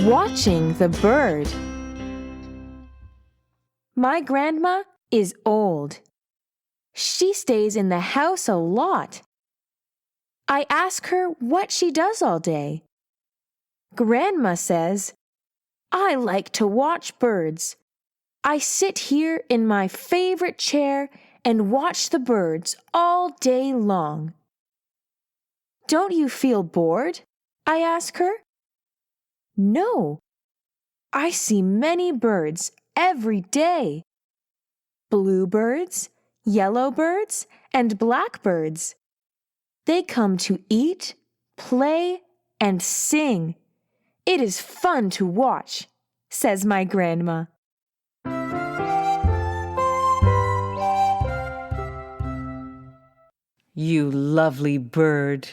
Watching the bird. My grandma is old. She stays in the house a lot. I ask her what she does all day. Grandma says, "I like to watch birds. I sit here in my favorite chair and watch the birds all day long." "Don't you feel bored?" I ask her. "No. I see many birds every day. Bluebirds, yellowbirds, and blackbirds. They come to eat, play, and sing. It is fun to watch," says my grandma. You lovely bird.